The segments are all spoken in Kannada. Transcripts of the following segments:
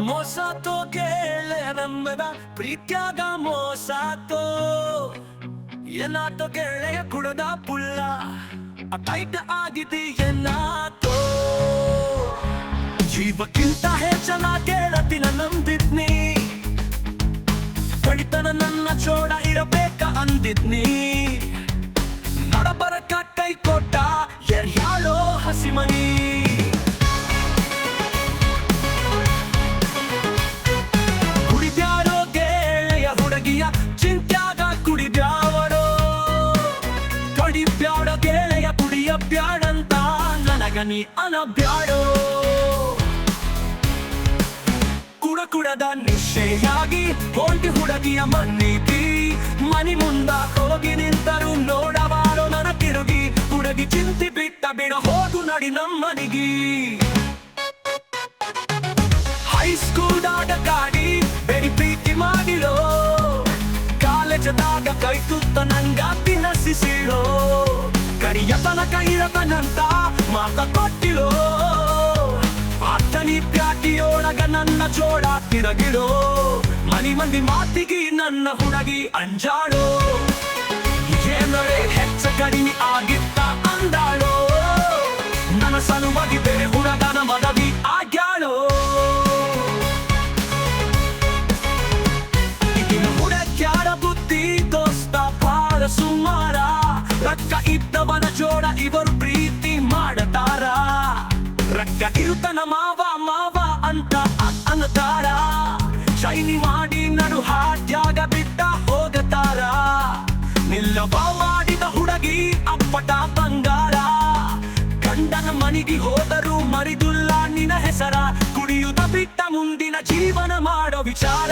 ಮೋಸಾತೋ ಗೆಳೆಯ ನಂಬದ ಪ್ರೀತ್ಯಾಗ ಮೋಸಾತೋ ಏನಾತೋ ಗೆಳೆಯ ಕುಡದ ಪುಲ್ಲ ಟೈಟ್ ಆಗಿದೆ ಏನಾತೋ ಜೀವಕ್ಕಿಂತ ಹೆಚ್ಚನ ಗೆಳತಿನ ನಂಬಿದ್ನಿ ಕಡಿತನ ನನ್ನ ಚೋಡ ಇರಬೇಕ ಅಂದಿದ್ನಿ ನಡಬರಕ ಕೈ ಕೊಟ್ಟ ಯಾಳೋ ಹಸಿಮನಿ ಕುಡಿದ್ಯಾರೋ ಗೆಳೆಯ ಹುಡುಗಿಯ ಚಿಂತ್ಯಾಗ ಕುಡಿದ್ಯಾವರೋ ಕಡಿಬ್ಯಾಡ ಗೆಳೆಯ ಕುಡಿಯ ಬ್ಯಾಡಂತ ನನಗ ನೀ ಅನಬ್ಯಾಡೋ ಕುಡದ ನಿಶ್ಚಯಾಗಿ ಹೊಂಟಿ ಹುಡುಗಿಯ ಮನ್ನಿಗಿ ಮನಿ ಮುಂದ ಹೋಗಿ ನಿಂತರು ನೋಡಬಾರೋ ನನ್ನ ತಿರುಗಿ ಹುಡುಗಿ ಚಿಂತಿ ಬಿಟ್ಟ ಬಿಡ ಹೋಗು ನಡಿ ನಮ್ಮನಿಗಿ ಹೈಸ್ಕೂಲ್ದಾಗ ಗಾಡಿ ಬೇಡಿ ಪ್ರೀತಿ ಮಾಡಿರೋ ಕಾಲೇಜದಾಗ ಕೈ ತುತ್ತ ನಂಗ ತಿನ್ನಸಿಸಿರೋ ಕರಿಯ ತನಕ ಇರತನಂತ ಮಾತ ಕೊಟ್ಟಿರೋ ಆತನಿ ಪ್ಯಾಟಿಯೊಳಗ ನನ್ನ ಚೋಡ ತಿರಗಿಡೋ ಮನಿ ಮಂದಿ ಮಾತಿಗಿ ನನ್ನ ಹುಡುಗಿ ಅಂಜಾಡೋ ಏನರೆ ಹೆಚ್ಚ ಕಡಿಮೆ ಆಗಿತ್ತ ಅಂದಾಳೋ ನನ್ನ ಸಲುವಾಗಿ ಬೇರೆ ಹುಡುಗನ ಮದವಿ ಆಗ್ಯಾಳೋ ಈಗಿನ ಹುಡುಕ್ಯಾರ ಬುದ್ಧಿ ದೋಸ್ತ ಬಾಳ ಸುಮಾರ ರೊಕ್ಕ ಇದ್ದವನ ಜೋಡ ಇವರು ಪ್ರೀತಿ ಮಾಡತಾರ ರೊಕ್ಕ ಇರುತ್ತನ ಮಾವ ಮಾವ ಅಂತ ಅನ್ನತಾರ ಶೈನಿ ಮಾಡಿ ನಡು ಹಾಟ್ಯಾಗ ಬಿಟ್ಟ ಹೋಗತಾರ ನಿಲ್ಲವ ಮಾಡಿದ ಹುಡುಗಿ ಅಪ್ಪಟ ಬಂಗಾರ ಗಂಡನ ಮನಿಗೆ ಹೋದರೂ ಮರಿದುಲ್ಲ ನಿನ್ನ ಹೆಸರ ಕುಡಿಯುತ್ತ ಬಿಟ್ಟ ಮುಂದಿನ ಜೀವನ ಮಾಡೋ ವಿಚಾರ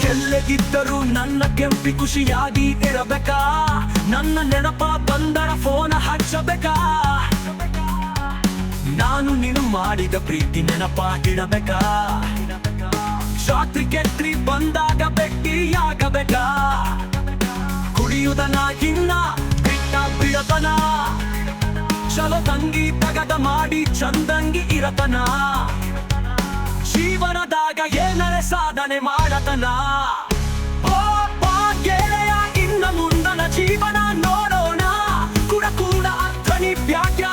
ಎಲ್ಲಗಿದ್ದರೂ ನನ್ನ ಕೆಂಪಿ ಖುಷಿಯಾಗಿ ಇರಬೇಕಾ ನನ್ನ ನೆನಪ ಬಂದರ ಫೋನ ಹಚ್ಚಬೇಕಾ ನಾನು ನೀನು ಮಾಡಿದ ಪ್ರೀತಿ ನೆನಪ ಇಡಬೇಕಾ ಜಾತ್ರೆ ಕೆತ್ರಿ ಬಂದಾಗ ಭೇಟಿಯಾಗಬೇಕಾ ಕುಡಿಯುವುದನ ಇನ್ನ ಬಿಟ್ಟ ಬಿಡತನ ಚಲೋ ತಂಗಿ ತಗದ ಮಾಡಿ ಚಂದಂಗಿ ಇರತನ ಜೀವನದಾಗ ಏನರೆ ಸಾಧನೆ ಮಾಡತನ ಗೆಳೆಯ ಇನ್ನ ಮುಂದನ ಜೀವನ ನೋಡೋಣ ಕೂಡ ಕೂಡ ಅರ್ಥನಿ ವ್ಯಾಖ್ಯ